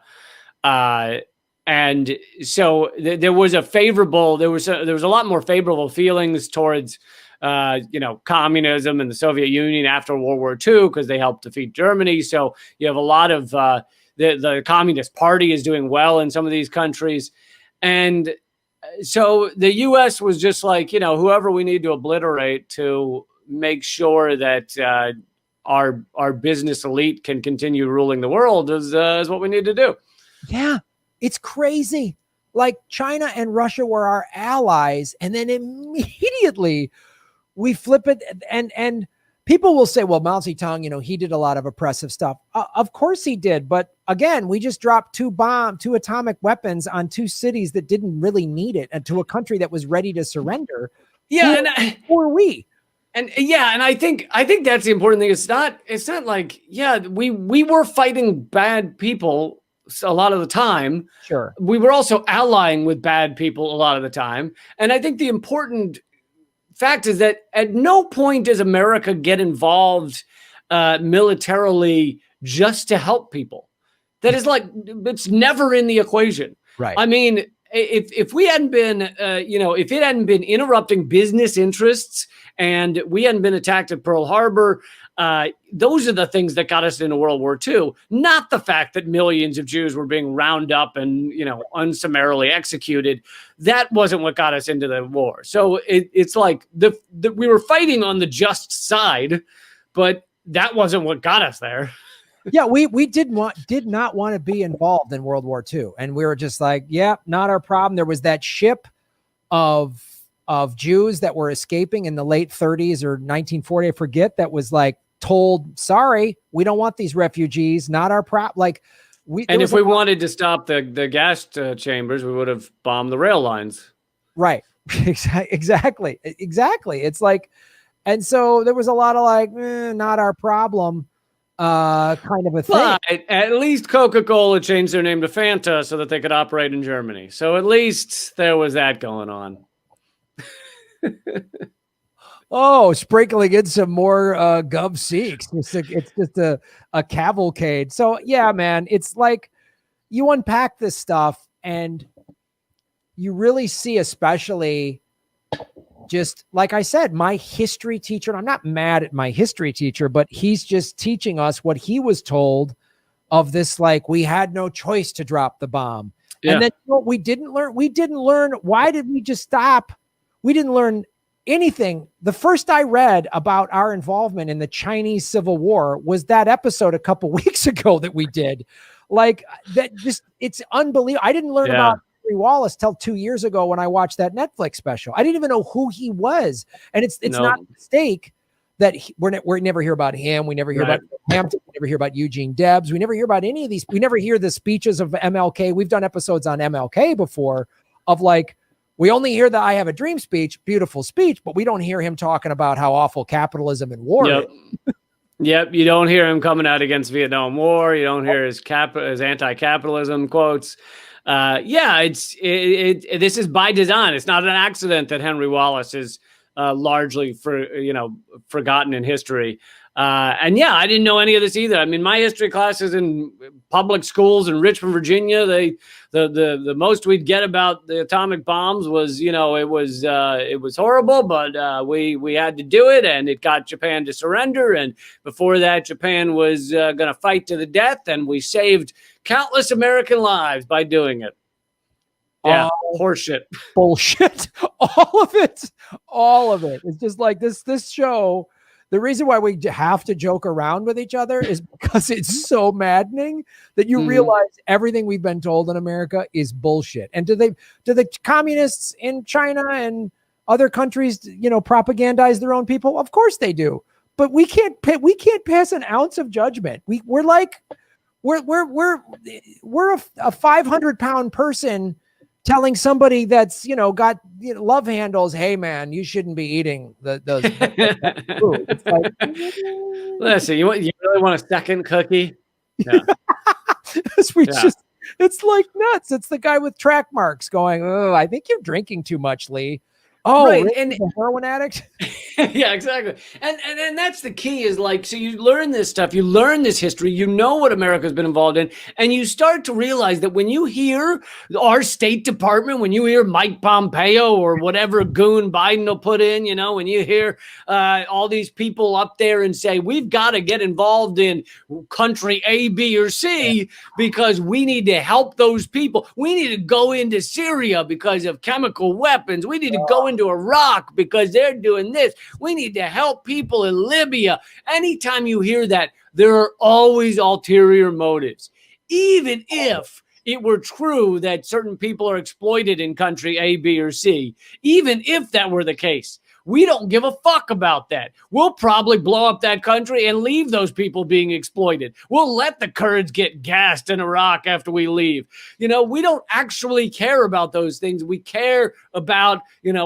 And so there was a lot more favorable feelings towards, communism and the Soviet Union after World War II, because they helped defeat Germany. So you have a lot of the Communist Party is doing well in some of these countries. And so the U.S. was just like, whoever we need to obliterate to make sure that our business elite can continue ruling the world is what we need to do. Yeah, it's crazy. Like China and Russia were our allies, and then immediately we flip it, and people will say, well, Mao Zedong, he did a lot of oppressive stuff. Of course he did. But again, we just dropped two atomic weapons on two cities that didn't really need it, and to a country that was ready to surrender. Yeah. Who are we? And I think that's the important thing. It's not like, we were fighting bad people a lot of the time. Sure. We were also allying with bad people a lot of the time. And I think the important fact is that at no point does America get involved militarily just to help people. That is like, it's never in the equation. Right. I mean, if we hadn't been, if it hadn't been interrupting business interests and we hadn't been attacked at Pearl Harbor, those are the things that got us into World War II, not the fact that millions of Jews were being rounded up and, unsummarily executed. That wasn't what got us into the war. So it's like we were fighting on the just side, but that wasn't what got us there. Yeah, we did not want to be involved in World War II. And we were just like, yeah, not our problem. There was that ship of Jews that were escaping in the late 30s or 1940, I forget, that was like told, sorry, we don't want these refugees, not our problem. Like if we wanted to stop the gas chambers, we would have bombed the rail lines. Right. Exactly. It's like, and so there was a lot of like, not our problem. Kind of a thing. But at least Coca-Cola changed their name to Fanta so that they could operate in Germany. So at least there was that going on. Oh, sprinkling in some more Gov Seeks. It's just a cavalcade. So yeah, man, it's like you unpack this stuff and you really see, especially just like I said, my history teacher, and I'm not mad at my history teacher, but he's just teaching us what he was told of this, like we had no choice to drop the bomb. Yeah. And then we didn't learn. Why did we just stop? We didn't learn anything. The first I read about our involvement in the Chinese Civil War was that episode a couple weeks ago that we did. Like that, just it's unbelievable. I didn't learn about Wallace till 2 years ago when I watched that Netflix special. I didn't even know who he was, and it's not a mistake that we never hear about him. We never hear about Hampton. We never hear about Eugene Debs. We never hear about any of these. We never hear the speeches of MLK. We've done episodes on MLK before of like, we only hear the I Have a Dream speech, beautiful speech, but we don't hear him talking about how awful capitalism and war is. Yep. You don't hear him coming out against Vietnam War. You don't hear his anti-capitalism quotes. This is by design. It's not an accident that Henry Wallace is largely forgotten in history. I didn't know any of this either. I mean, my history classes in public schools in Richmond, Virginia, the most we'd get about the atomic bombs was, it was horrible, but we had to do it, and it got Japan to surrender. And before that, Japan was going to fight to the death, and we saved countless American lives by doing it. Yeah, horseshit. Bullshit. All of it. It's just like this show. The reason why we have to joke around with each other is because it's so maddening that you realize everything we've been told in America is bullshit. And do the communists in China and other countries, propagandize their own people? Of course they do. But we can't pass an ounce of judgment. We're a 500-pound person telling somebody that's, got love handles, hey man, you shouldn't be eating those food. It's like, listen, you really want a second cookie? Yeah. It's like nuts. It's the guy with track marks going, oh, I think you're drinking too much, Lee. Oh, right. Really? And the heroin addict. Yeah, exactly. And that's the key is like, so you learn this stuff, you learn this history, you know what America's been involved in, and you start to realize that when you hear our State Department, when you hear Mike Pompeo or whatever goon Biden will put in, when you hear all these people up there and say, we've got to get involved in country A, B, or C because we need to help those people. We need to go into Syria because of chemical weapons. We need to go into Iraq because they're doing this. We need to help people in Libya. Anytime you hear that, there are always ulterior motives. Even if it were true that certain people are exploited in country A, B, or C, even if that were the case, we don't give a fuck about that. We'll probably blow up that country and leave those people being exploited. We'll let the Kurds get gassed in Iraq after we leave. We don't actually care about those things. We care about,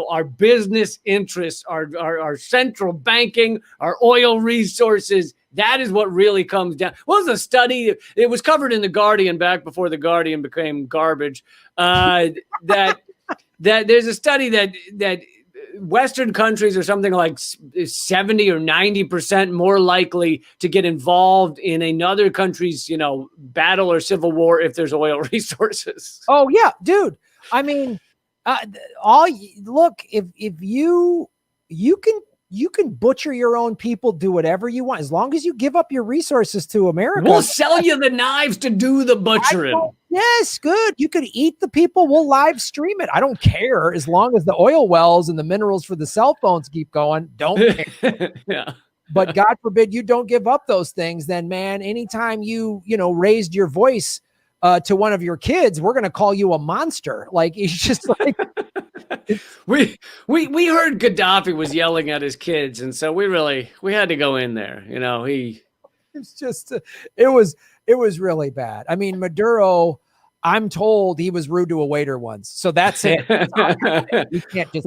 our business interests, our central banking, our oil resources. That is what really comes down. What was a study? It was covered in The Guardian back before The Guardian became garbage. That there's a study that Western countries are something like 70 or 90% more likely to get involved in another country's, battle or civil war if there's oil resources. Oh yeah, dude. I mean, if you can butcher your own people, do whatever you want, as long as you give up your resources to America. We'll sell you the knives to do the butchering. Yes, good. You could eat the people. We'll live stream it. I don't care as long as the oil wells and the minerals for the cell phones keep going. Don't care. Yeah. But God forbid you don't give up those things. Then, man, anytime you raised your voice to one of your kids, we're going to call you a monster. Like, it's just like. We heard Gaddafi was yelling at his kids, and so we had to go in there. It's just it was really bad. I mean, Maduro, I'm told he was rude to a waiter once, so that's it. You can't just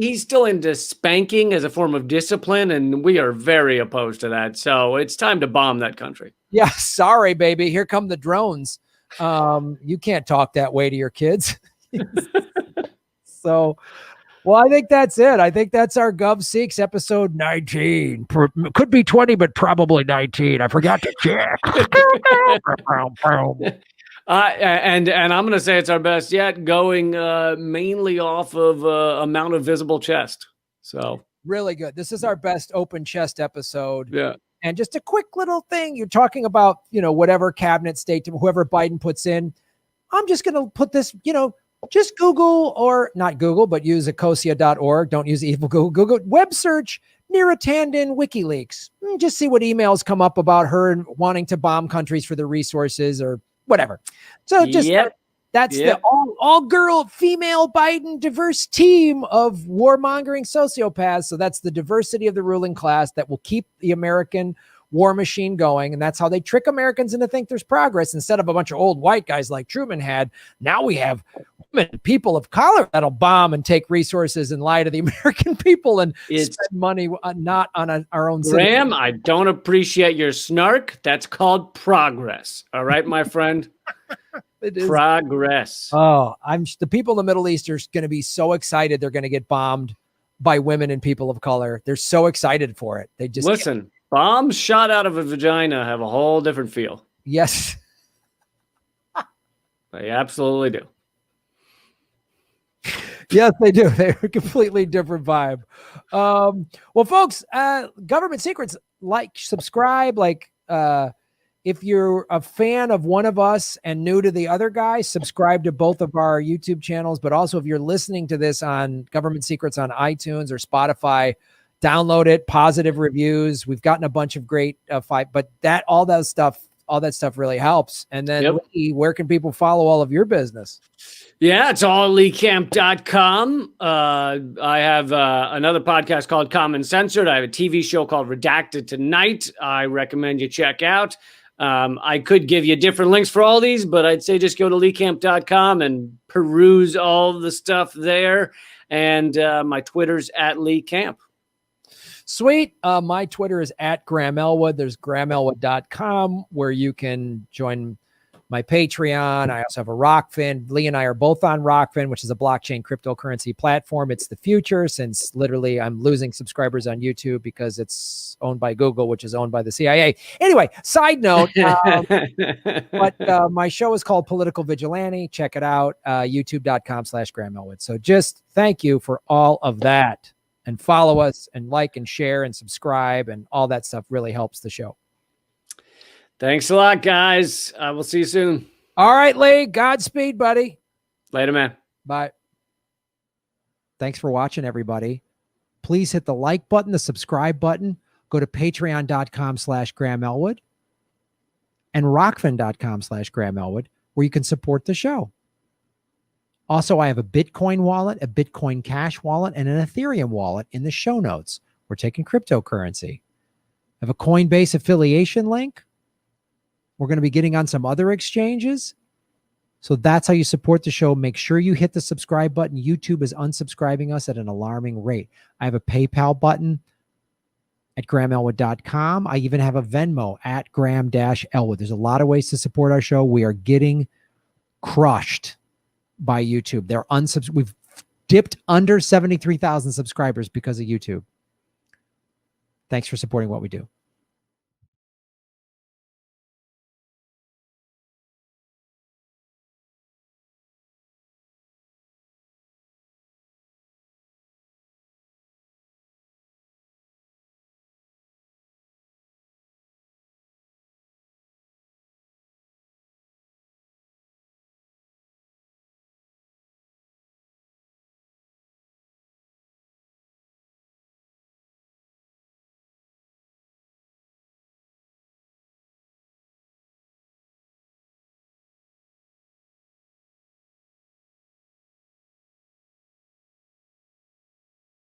he's still into spanking as a form of discipline, and we are very opposed to that. So it's time to bomb that country. Yeah, sorry, baby. Here come the drones. You can't talk that way to your kids. So, well, I think that's it. I think that's our Gov6 episode 19. Could be 20, but probably 19. I forgot to check. And I'm going to say it's our best yet, going mainly off of amount of visible chest. So really good. This is our best open chest episode. Yeah. And just a quick little thing. You're talking about, whatever cabinet state, whoever Biden puts in. I'm just going to put this, just Google, or not Google, but use ecosia.org. Don't use evil Google. Google web search Neera Tanden WikiLeaks. Just see what emails come up about her wanting to bomb countries for the resources or whatever. So just that's the all girl, female Biden diverse team of warmongering sociopaths. So that's the diversity of the ruling class that will keep the American war machine going. And that's how they trick Americans into think there's progress instead of a bunch of old white guys like Truman had. Now we have women, people of color that'll bomb and take resources and lie to the American people and spend money not on our own. Graham, I don't appreciate your snark. That's called progress. All right, my friend. It is progress. Oh, the people in the Middle East are going to be so excited. They're going to get bombed by women and people of color. They're so excited for it. They just listen. Bombs shot out of a vagina have a whole different feel. Yes. They absolutely do. Yes, they do. They're a completely different vibe. Well, folks, Government Secrets, subscribe. If you're a fan of one of us and new to the other guy, subscribe to both of our YouTube channels. But also, if you're listening to this on Government Secrets on iTunes or Spotify, download it. Positive reviews. We've gotten a bunch of great but all that stuff really helps. And then Lee, where can people follow all of your business? Yeah, it's all leecamp.com. I have another podcast called Uncensored. I have a TV show called Redacted Tonight. I recommend you check out. I could give you different links for all these, but I'd say just go to leecamp.com and peruse all the stuff there. And my Twitter's at Lee Camp. Sweet. My Twitter is at Graham Elwood. There's grahamelwood.com where you can join my Patreon. I also have a Rockfin. Lee and I are both on Rockfin, which is a blockchain cryptocurrency platform. It's the future, since literally I'm losing subscribers on YouTube because it's owned by Google, which is owned by the CIA. Anyway, side note, but my show is called Political Vigilante. Check it out, youtube.com/Graham Elwood. So just thank you for all of that, and follow us and like and share and subscribe, and all that stuff really helps the show. Thanks a lot, guys. I will see you soon. All right, Lee. Godspeed, buddy. Later, man. Bye. Thanks for watching, everybody. Please hit the like button, the subscribe button. Go to patreon.com/Graham Elwood and rockfin.com/Graham Elwood, where you can support the show. Also, I have a Bitcoin wallet, a Bitcoin Cash wallet, and an Ethereum wallet in the show notes. We're taking cryptocurrency. I have a Coinbase affiliation link. We're going to be getting on some other exchanges. So that's how you support the show. Make sure you hit the subscribe button. YouTube is unsubscribing us at an alarming rate. I have a PayPal button at grahamelwood.com. I even have a Venmo at Graham-Elwood. There's a lot of ways to support our show. We are getting crushed by YouTube. We've dipped under 73,000 subscribers because of YouTube. Thanks for supporting what we do.